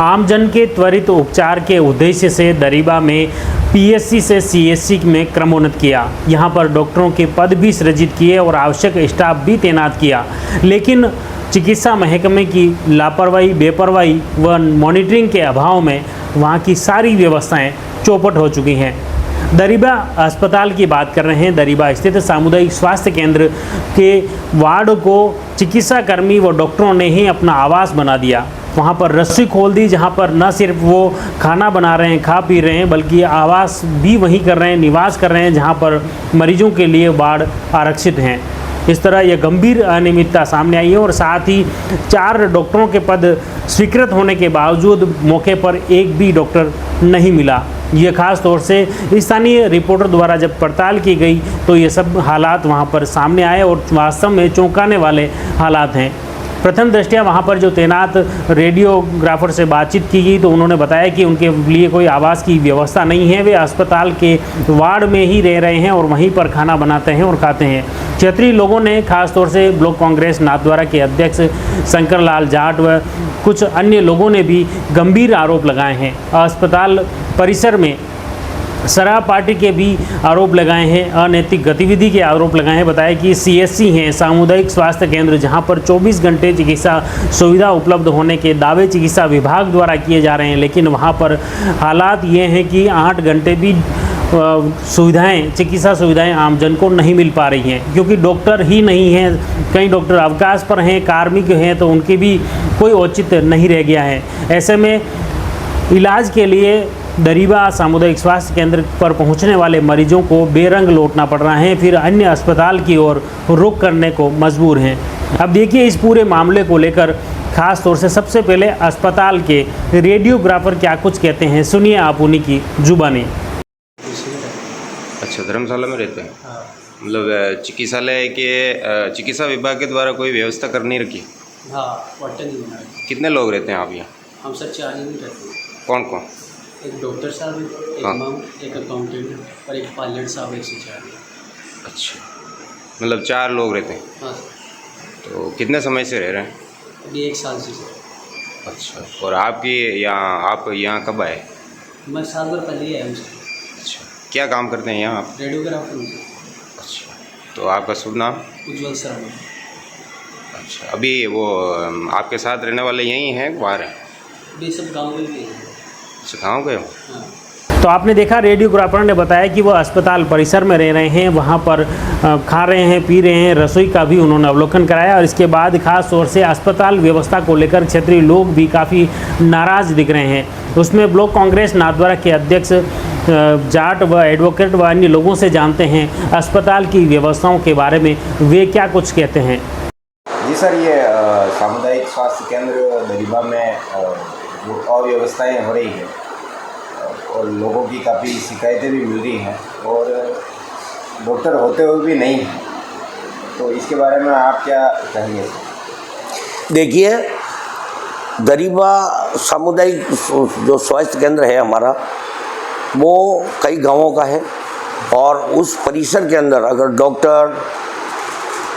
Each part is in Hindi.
आमजन के त्वरित उपचार के उद्देश्य से दरीबा में पीएससी से सीएससी में क्रमोन्नत किया। यहां पर डॉक्टरों के पद भी सृजित किए और आवश्यक स्टाफ भी तैनात किया, लेकिन चिकित्सा महकमे की लापरवाही, बेपरवाही व मॉनिटरिंग के अभाव में वहां की सारी व्यवस्थाएं चौपट हो चुकी हैं। दरीबा अस्पताल की बात कर रहे हैं। दरीबा स्थित सामुदायिक स्वास्थ्य केंद्र के वार्ड को चिकित्साकर्मी व डॉक्टरों ने ही अपना आवास बना दिया। वहाँ पर रस्सी खोल दी, जहाँ पर न सिर्फ वो खाना बना रहे हैं, खा पी रहे हैं, बल्कि आवास भी वहीं कर रहे हैं, निवास कर रहे हैं जहाँ पर मरीजों के लिए वार्ड आरक्षित हैं। इस तरह यह गंभीर अनियमितता सामने आई है और साथ ही 4 डॉक्टरों के पद स्वीकृत होने के बावजूद मौके पर एक भी डॉक्टर नहीं मिला। ये खास तौर से स्थानीय रिपोर्टर द्वारा जब पड़ताल की गई तो ये सब हालात वहाँ पर सामने आए और वास्तव में चौंकाने वाले हालात हैं। प्रथम दृष्टया वहाँ पर जो तैनात रेडियोग्राफर से बातचीत की गई तो उन्होंने बताया कि उनके लिए कोई आवास की व्यवस्था नहीं है। वे अस्पताल के वार्ड में ही रह रहे हैं और वहीं पर खाना बनाते हैं और खाते हैं। क्षेत्रीय लोगों ने खासतौर से ब्लॉक कांग्रेस नाथद्वारा के अध्यक्ष शंकर लाल जाट व कुछ अन्य लोगों ने भी गंभीर आरोप लगाए हैं। अस्पताल परिसर में शराब पार्टी के भी आरोप लगाए हैं, अनैतिक गतिविधि के आरोप लगाए हैं। बताया कि सीएससी हैं, सामुदायिक स्वास्थ्य केंद्र, जहां पर 24 घंटे चिकित्सा सुविधा उपलब्ध होने के दावे चिकित्सा विभाग द्वारा किए जा रहे हैं, लेकिन वहां पर हालात ये हैं कि 8 घंटे भी सुविधाएं, चिकित्सा सुविधाएं आमजन को नहीं मिल पा रही हैं, क्योंकि डॉक्टर ही नहीं हैं। कई डॉक्टर अवकाश पर हैं, कार्मिक हैं, तो उनके भी कोई औचित्य नहीं रह गया है। ऐसे में इलाज के लिए दरीबा सामुदायिक स्वास्थ्य केंद्र पर पहुंचने वाले मरीजों को बेरंग लौटना पड़ रहा है, फिर अन्य अस्पताल की ओर रुख करने को मजबूर हैं। अब देखिए इस पूरे मामले को लेकर खास तौर से सबसे पहले अस्पताल के रेडियोग्राफर क्या कुछ कहते हैं, सुनिए आप उन्हीं की जुबानी। अच्छा, धर्मशाला में रहते हैं। मतलब चिकित्सालय के चिकित्सा विभाग के द्वारा कोई व्यवस्था कर नहीं रखी? हाँ, वार्ड नहीं बना है। कितने लोग रहते हैं आप यहाँ? हम सर 4 जन रहते हैं। कौन कौन? एक डॉक्टर साहब है, एक मम, एक अकाउंटेंट और एक पायलट साहब, एक सिचारी। अच्छा, मतलब 4 लोग रहते हैं। हाँ सर। तो कितने समय से रह रहे हैं? अभी 1 साल से सर। अच्छा, और आपकी आप यहाँ कब आए? मैं 7 बार पहले ही आया हूँ सर। अच्छा, क्या काम करते हैं यहाँ आप? रेडियोग्राफर हूँ सर। अच्छा, तो आपका शुभ नाम? उज्ज्वल शर्मा। अच्छा, अभी वो आपके साथ रहने वाले यहीं हैं, बाहर हैं? अभी सब गाँव में भी हैं। अच्छा, गाँव गए हो? हाँ। तो आपने देखा रेडियोग्राफर ने बताया कि वह अस्पताल परिसर में रह रहे हैं, वहाँ पर खा रहे हैं, पी रहे हैं, रसोई का भी उन्होंने अवलोकन कराया। और इसके बाद खास तौर से अस्पताल व्यवस्था को लेकर क्षेत्रीय लोग भी काफ़ी नाराज़ दिख रहे हैं। उसमें ब्लॉक कांग्रेस नाथद्वारा के अध्यक्ष जाट व एडवोकेट व अन्य लोगों से जानते हैं अस्पताल की व्यवस्थाओं के बारे में, वे क्या कुछ कहते हैं। जी सर, ये सामुदायिक स्वास्थ्य केंद्र दरीबा में जो अव्यवस्थाएँ हो रही है और लोगों की काफ़ी शिकायतें भी मिल रही हैं और डॉक्टर होते हुए भी नहीं हैं, तो इसके बारे में आप क्या कहेंगे? देखिए, दरीबा सामुदायिक जो स्वास्थ्य केंद्र है हमारा, वो कई गांवों का है और उस परिसर के अंदर अगर डॉक्टर,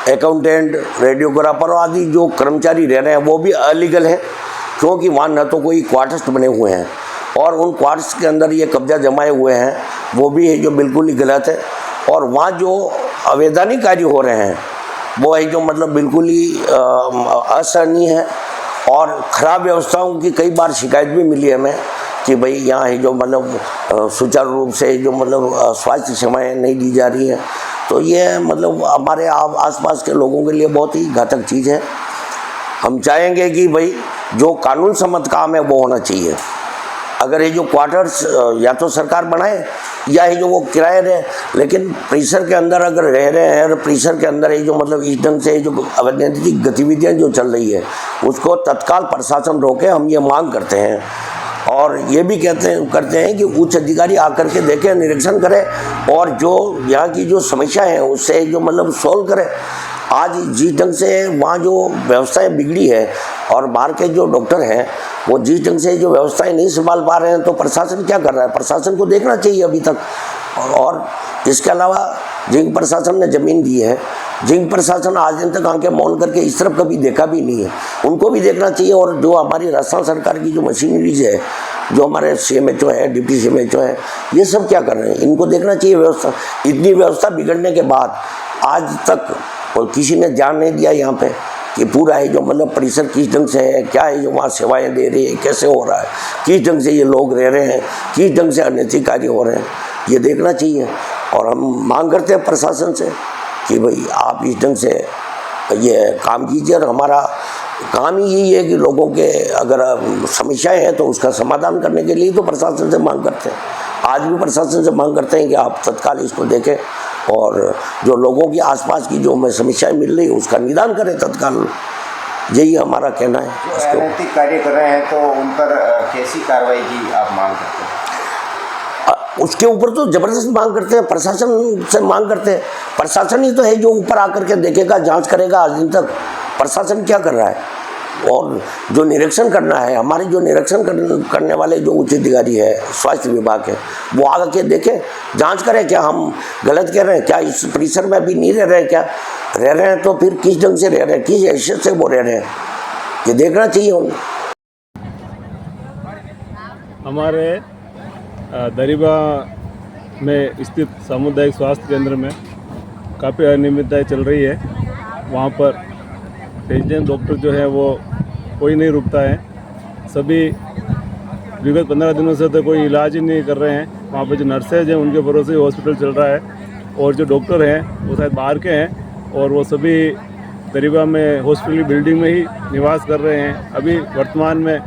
अकाउंटेंट, रेडियोग्राफर आदि जो कर्मचारी रह रहे हैं वो भी अलीगल है, क्योंकि वहाँ न तो कोई क्वार्टर्स बने हुए हैं और उन क्वार्टर्स के अंदर ये कब्जा जमाए हुए हैं, वो भी है जो बिल्कुल ही गलत है। और वहाँ जो अवैधानिक कार्य हो रहे हैं वो है जो मतलब बिल्कुल ही असहनीय है और ख़राब व्यवस्थाओं की कई बार शिकायत भी मिली है हमें कि भाई यहाँ है जो मतलब सुचारू रूप से जो मतलब स्वास्थ्य सेवाएँ नहीं दी जा रही हैं। तो ये मतलब हमारे आसपास के लोगों के लिए बहुत ही घातक चीज़ है। हम चाहेंगे कि भाई जो कानून सम्मत काम है वो होना चाहिए। अगर ये जो क्वार्टर्स या तो सरकार बनाए या ये जो वो किराए रहे, लेकिन परिसर के अंदर अगर रह रहे हैं और परिसर के अंदर ये जो मतलब इस ढंग से जो अवैधानिक गतिविधियाँ जो चल रही है उसको तत्काल प्रशासन रोके, हम ये मांग करते हैं। और ये भी करते हैं कि उच्च अधिकारी आकर के देखें, निरीक्षण करें और जो यहाँ की जो समस्या है उससे जो मतलब सोल्व करें। आज जिस ढंग से वहाँ जो व्यवस्थाएं बिगड़ी है और बाहर के जो डॉक्टर हैं वो जिस ढंग से जो व्यवस्थाएं नहीं संभाल पा रहे हैं, तो प्रशासन क्या कर रहा है? प्रशासन को देखना चाहिए अभी तक। और इसके अलावा जिंक प्रशासन ने ज़मीन दी है, जिंक प्रशासन आज दिन तक आके मौन करके इस तरफ कभी देखा भी नहीं है। उनको भी देखना चाहिए। और जो हमारी राजस्थान सरकार की जो मशीनरीज है, जो हमारे CMHO है, डिप्टी CMHO है, ये सब क्या कर रहे हैं, इनको देखना चाहिए। व्यवस्था, इतनी व्यवस्था बिगड़ने के बाद आज तक और किसी ने ध्यान नहीं दिया यहाँ पे कि पूरा है जो मतलब परिसर किस ढंग से है, क्या है जो वहाँ सेवाएं दे रही है, कैसे हो रहा है, किस ढंग से ये लोग रह रहे हैं, किस ढंग से अनैतिक कार्य हो रहे हैं, ये देखना चाहिए। और हम मांग करते हैं प्रशासन से कि भाई आप इस ढंग से ये काम कीजिए। और हमारा काम ही यही है कि लोगों के अगर समस्याएं हैं तो उसका समाधान करने के लिए तो प्रशासन से मांग करते हैं। आज भी प्रशासन से मांग करते हैं कि आप तत्काल इसको देखें और जो लोगों की आसपास की जो हमें समस्याएं मिल रही है उसका निदान करें तत्काल। यही हमारा कहना है। जो अनैतिक कार्य कर रहे हैं तो उन पर कैसी कार्रवाई की आप मांग करते हैं? उसके ऊपर तो जबरदस्त मांग करते हैं, प्रशासन से मांग करते हैं। प्रशासन ही तो है जो ऊपर आकर के देखेगा, जांच करेगा। आज दिन तक प्रशासन क्या कर रहा है? और जो निरीक्षण करना है, हमारे जो निरीक्षण करने वाले जो उच्च अधिकारी है, स्वास्थ्य विभाग है, वो आके देखें, जांच करें क्या हम गलत कह रहे हैं, क्या इस परिसर में अभी नहीं रह रहे हैं, क्या रह रहे हैं तो फिर किस ढंग से रह रहे हैं, किस हैसियत से वो रह रहे हैं, ये देखना चाहिए उन्हें। हमारे दरीबा में स्थित सामुदायिक स्वास्थ्य केंद्र में काफ़ी अनियमितताएँ चल रही है। वहाँ पर रेजिडेंट डॉक्टर जो है वो कोई नहीं रुकता है। सभी विगत 15 दिनों से तो कोई इलाज ही नहीं कर रहे हैं। वहाँ पर जो नर्सेज हैं उनके भरोसे हॉस्पिटल चल रहा है और जो डॉक्टर हैं वो शायद बाहर के हैं और वो सभी दरीबा में हॉस्पिटल बिल्डिंग में ही निवास कर रहे हैं। अभी वर्तमान में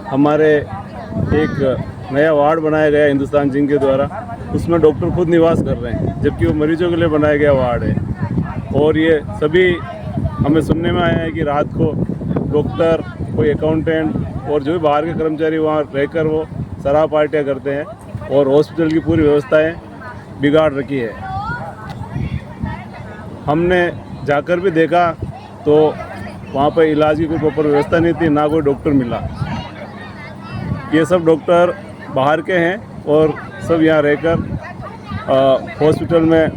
हमारे एक नया वार्ड बनाया गया हिंदुस्तान जिंक के द्वारा, उसमें डॉक्टर खुद निवास कर रहे हैं, जबकि वो मरीजों के लिए बनाया गया वार्ड है। और ये सभी हमें सुनने में आया है कि रात को डॉक्टर, कोई अकाउंटेंट और जो भी बाहर के कर्मचारी वहाँ रहकर वो शराब पार्टियाँ करते हैं और हॉस्पिटल की पूरी व्यवस्थाएं बिगाड़ रखी है। हमने जाकर भी देखा तो वहाँ पर इलाज की कोई प्रॉपर व्यवस्था नहीं थी, ना कोई डॉक्टर मिला। ये सब डॉक्टर बाहर के हैं और सब यहाँ रहकर हॉस्पिटल में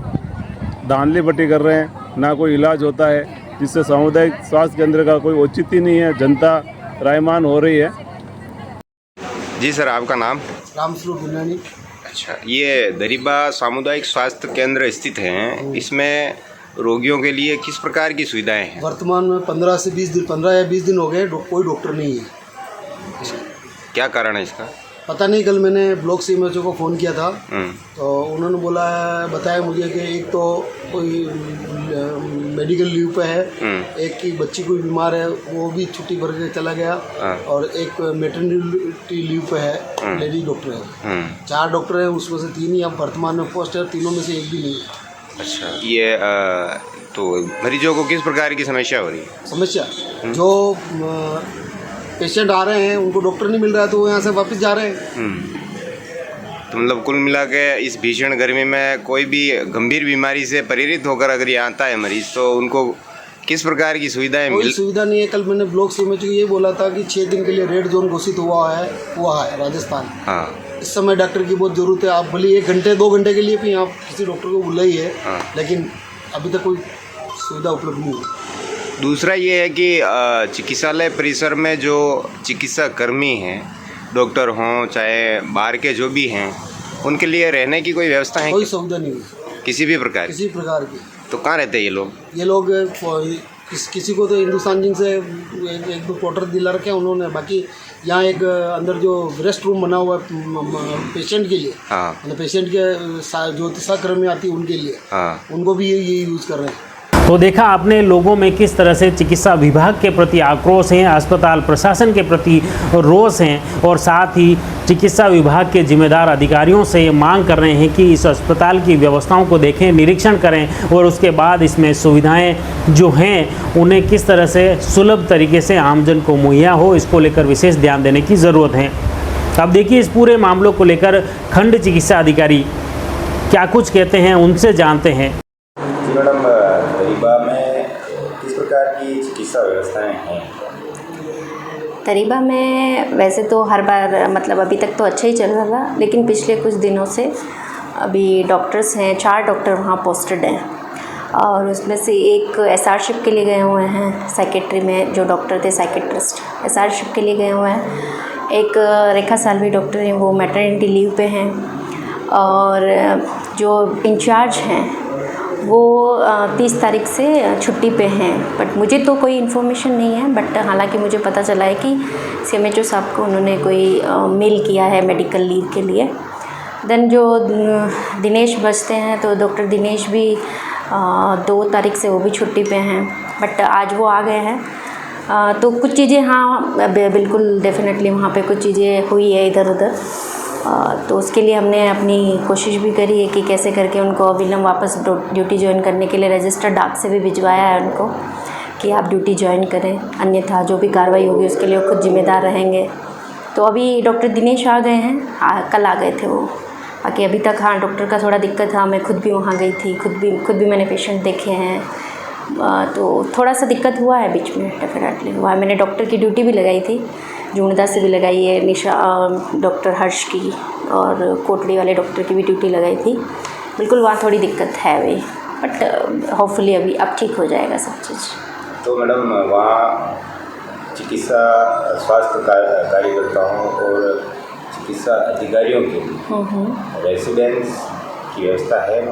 धांधली बट्टी कर रहे हैं, ना कोई इलाज होता है, जिससे सामुदायिक स्वास्थ्य केंद्र का कोई औचित्य नहीं है। जनता रायमान हो रही है। जी सर, आपका नाम? रामस्वरूप गुनानी। अच्छा, ये दरीबा सामुदायिक स्वास्थ्य केंद्र स्थित हैं, इसमें रोगियों के लिए किस प्रकार की सुविधाएं हैं? वर्तमान में 15 या 20 दिन हो गए कोई डॉक्टर नहीं है। क्या कारण है इसका? पता नहीं, कल मैंने ब्लॉक CMHO को फ़ोन किया था तो उन्होंने बताया मुझे कि एक तो कोई मेडिकल लीव पे है, एक की बच्ची कोई बीमार है वो भी छुट्टी भर के चला गया, और एक मैटरनिटी लीव पे है, लेडी डॉक्टर है। 4 डॉक्टर हैं, उसमें से 3 ही अब वर्तमान में पोस्ट है, तीनों में से एक भी नहीं है। अच्छा, ये तो मरीजों को किस प्रकार की समस्या हो रही है? समस्या जो पेशेंट आ रहे हैं उनको डॉक्टर नहीं मिल रहा है तो वो यहाँ से वापस जा रहे हैं। तो मतलब कुल मिला के इस भीषण गर्मी में कोई भी गंभीर बीमारी से प्रेरित होकर अगर ये आता है मरीज, तो उनको किस प्रकार की सुविधाएं कोई सुविधा नहीं है। कल मैंने ब्लॉक CMHO को ये बोला था कि 6 दिन के लिए रेड जोन घोषित हुआ है राजस्थान। हाँ, इस समय डॉक्टर की बहुत ज़रूरत है। आप भले 1 घंटे 2 घंटे के लिए भी आप किसी डॉक्टर को बुलाइए, लेकिन अभी तक कोई सुविधा उपलब्ध नहीं है। दूसरा ये है कि चिकित्सालय परिसर में जो चिकित्सा कर्मी हैं, डॉक्टर हों चाहे बाहर के जो भी हैं, उनके लिए रहने की कोई व्यवस्था है? कोई सुविधा नहीं है किसी भी प्रकार किसी प्रकार की। तो कहाँ रहते हैं ये लोग? ये लोग किसी को तो हिंदुस्तान जिंक से 1-2 क्वार्टर दिला रखे हैं उन्होंने। बाकी यहाँ एक अंदर जो रेस्ट रूम बना हुआ है पेशेंट के लिए, मतलब पेशेंट के जो सहकर्मी आती है उनके लिए, उनको भी ये यूज़ कर रहे हैं। तो देखा आपने लोगों में किस तरह से चिकित्सा विभाग के प्रति आक्रोश है, अस्पताल प्रशासन के प्रति रोष हैं, और साथ ही चिकित्सा विभाग के जिम्मेदार अधिकारियों से ये मांग कर रहे हैं कि इस अस्पताल की व्यवस्थाओं को देखें, निरीक्षण करें और उसके बाद इसमें सुविधाएं जो हैं उन्हें किस तरह से सुलभ तरीके से आमजन को मुहैया हो, इसको लेकर विशेष ध्यान देने की ज़रूरत है। अब देखिए इस पूरे मामलों को लेकर खंड चिकित्सा अधिकारी क्या कुछ कहते हैं, उनसे जानते हैं। मैडम, दरीबा में किस प्रकार की चिकित्सा व्यवस्थाएं हैं? दरीबा में वैसे तो हर बार मतलब अभी तक तो अच्छा ही चल रहा था, लेकिन पिछले कुछ दिनों से अभी डॉक्टर्स हैं, 4 डॉक्टर वहाँ पोस्टेड हैं और उसमें से एक एसआरशिप के लिए गए हुए हैं, साइकेट्री में जो डॉक्टर थे साइकेट्रिस्ट एसआरशिप के लिए गए हुए हैं। एक रेखा सालवी डॉक्टर हैं, वो मैटरनिटी लीव पे हैं और जो इंचार्ज हैं वो 30 तारीख से छुट्टी पे हैं। बट मुझे तो कोई इन्फॉर्मेशन नहीं है, बट हालांकि मुझे पता चला है कि CMHO साहब को उन्होंने कोई मेल किया है मेडिकल लीव के लिए। देन जो दिनेश बचते हैं तो डॉक्टर दिनेश भी 2 तारीख से वो भी छुट्टी पे हैं, बट आज वो आ गए हैं। तो कुछ चीज़ें हाँ बिल्कुल डेफिनेटली वहाँ पे कुछ चीज़ें हुई है इधर उधर, तो उसके लिए हमने अपनी कोशिश भी करी है कि कैसे करके उनको अविलंब वापस ड्यूटी ज्वाइन करने के लिए रजिस्टर डाक से भी भिजवाया है उनको कि आप ड्यूटी ज्वाइन करें, अन्यथा जो भी कार्रवाई होगी उसके लिए वो खुद जिम्मेदार रहेंगे। तो अभी डॉक्टर दिनेश आ गए हैं, कल आ गए थे वो। बाकी अभी तक हाँ डॉक्टर का थोड़ा दिक्कत था, मैं खुद भी वहाँ गई थी, खुद भी मैंने पेशेंट देखे हैं, तो थोड़ा सा दिक्कत हुआ है बीच में, डेफिनेटली हुआ है। मैंने डॉक्टर की ड्यूटी भी लगाई थी, जूनदा से भी लगाई है, निशा डॉक्टर हर्ष की और कोटड़ी वाले डॉक्टर की भी ड्यूटी लगाई थी। बिल्कुल वहाँ थोड़ी दिक्कत है वही, बट होपफुली अभी अब ठीक हो जाएगा सब चीज़। तो मैडम वहाँ चिकित्सा स्वास्थ्य कार्यकर्ताओं और चिकित्सा अधिकारियों के लिए रेसिडेंस की व्यवस्था है?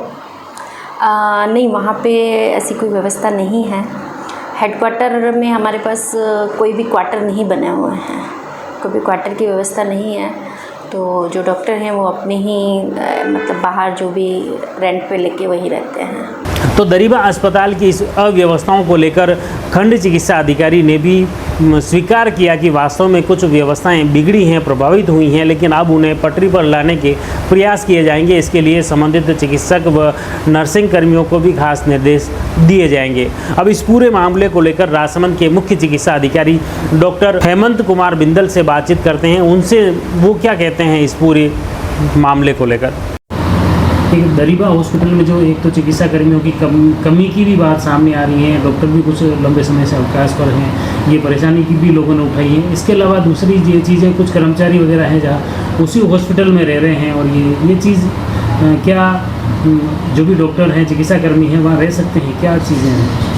नहीं, वहाँ पे ऐसी कोई व्यवस्था नहीं है। हेडक्वार्टर में हमारे पास कोई भी क्वार्टर नहीं बने हुए हैं, कोई भी क्वार्टर की व्यवस्था नहीं है। तो जो डॉक्टर हैं वो अपने ही मतलब बाहर जो भी रेंट पे लेके वहीं रहते हैं। तो दरीबा अस्पताल की इस अव्यवस्थाओं को लेकर खंड चिकित्सा अधिकारी ने भी स्वीकार किया कि वास्तव में कुछ व्यवस्थाएं बिगड़ी हैं, प्रभावित हुई हैं, लेकिन अब उन्हें पटरी पर लाने के प्रयास किए जाएंगे। इसके लिए संबंधित चिकित्सक व नर्सिंग कर्मियों को भी खास निर्देश दिए जाएंगे। अब इस पूरे मामले को लेकर राजसमंद के मुख्य चिकित्सा अधिकारी डॉक्टर हेमंत कुमार बिंदल से बातचीत करते हैं, उनसे वो क्या कहते हैं इस पूरे मामले को लेकर। दरीबा हॉस्पिटल में जो एक तो चिकित्सा कर्मियों की कमी की भी बात सामने आ रही है, डॉक्टर भी कुछ लंबे समय से अवकाश पर हैं, ये परेशानी की भी लोगों ने उठाई है। इसके अलावा दूसरी ये चीज़ें, कुछ कर्मचारी वगैरह हैं जहाँ उसी हॉस्पिटल में रह रहे हैं और ये चीज़ क्या जो भी डॉक्टर हैं, चिकित्सा कर्मी हैं, वहाँ रह सकते हैं, क्या चीज़ें हैं?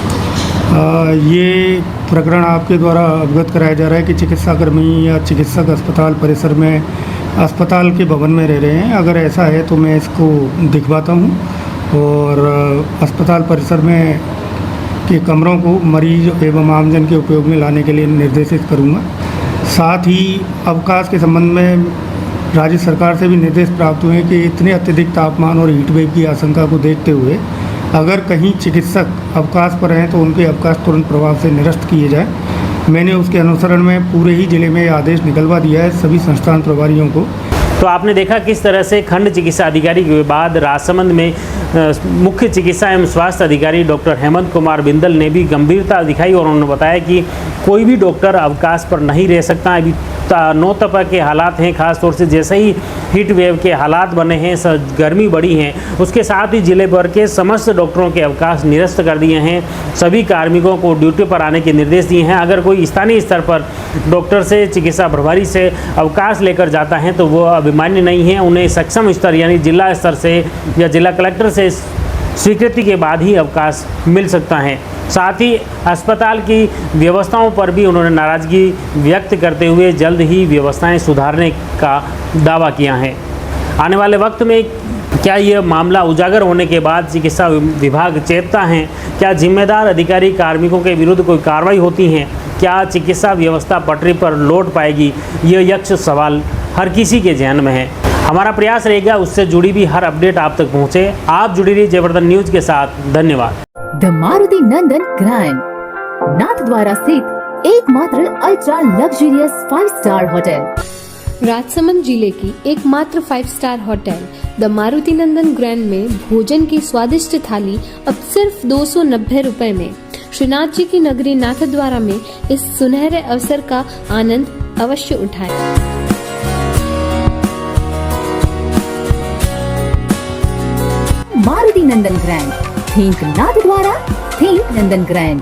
ये प्रकरण आपके द्वारा अवगत कराया जा रहा है कि चिकित्साकर्मी या चिकित्सक अस्पताल परिसर में अस्पताल के भवन में रह रहे हैं। अगर ऐसा है तो मैं इसको दिखवाता हूँ और अस्पताल परिसर में के कमरों को मरीज एवं आमजन के उपयोग में लाने के लिए निर्देशित करूँगा। साथ ही अवकाश के संबंध में राज्य सरकार से भी निर्देश प्राप्त हुए कि इतने अत्यधिक तापमान और हीट वेव की आशंका को देखते हुए अगर कहीं चिकित्सक अवकाश पर हैं तो उनके अवकाश तुरंत प्रभाव से निरस्त किए जाए। मैंने उसके अनुसरण में पूरे ही जिले में आदेश निकलवा दिया है सभी संस्थान प्रभारियों को। तो आपने देखा किस तरह से खंड चिकित्सा अधिकारी के बाद राजसमंद में मुख्य चिकित्सा एवं स्वास्थ्य अधिकारी डॉक्टर हेमंत कुमार बिंदल ने भी गंभीरता दिखाई और उन्होंने बताया कि कोई भी डॉक्टर अवकाश पर नहीं रह सकता। अभी 9 तपा के हालात हैं, खासतौर से जैसे ही हीट वेव के हालात बने हैं, गर्मी बढ़ी है, उसके साथ ही जिले भर के समस्त डॉक्टरों के अवकाश निरस्त कर दिए हैं। सभी कार्मिकों को ड्यूटी पर आने के निर्देश दिए हैं। अगर कोई स्थानीय स्तर पर डॉक्टर से, चिकित्सा प्रभारी से अवकाश लेकर जाता है तो वो अभिमान्य नहीं है, उन्हें सक्षम स्तर यानी जिला स्तर से या जिला कलेक्टर से स्वीकृति के बाद ही अवकाश मिल सकता है। साथ ही अस्पताल की व्यवस्थाओं पर भी उन्होंने नाराज़गी व्यक्त करते हुए जल्द ही व्यवस्थाएं सुधारने का दावा किया है। आने वाले वक्त में क्या यह मामला उजागर होने के बाद चिकित्सा विभाग चेतता है? क्या जिम्मेदार अधिकारी कार्मिकों के विरुद्ध कोई कार्रवाई होती है? क्या चिकित्सा व्यवस्था पटरी पर लौट पाएगी? यह यक्ष सवाल हर किसी के जहन में है। हमारा प्रयास रहेगा उससे जुड़ी भी हर अपडेट आप तक पहुंचे। आप जुड़ी रहिए जयवर्धन न्यूज के साथ। धन्यवाद। The Maruti Nandan grand, Nathdwara स्थित एकमात्र ultra luxurious 5 star hotel. Rajsamand जिले की एकमात्र 5 star hotel the Maruti Nandan grand में भोजन की स्वादिष्ट थाली अब सिर्फ 290 रुपए में। श्रीनाथ जी की नगरी नाथद्वारा में इस सुनहरे अवसर का आनंद अवश्य उठाएं। मारुति नंदन ग्रैंड, थिंक नाथद्वारा, थिंक नंदन ग्रैंड।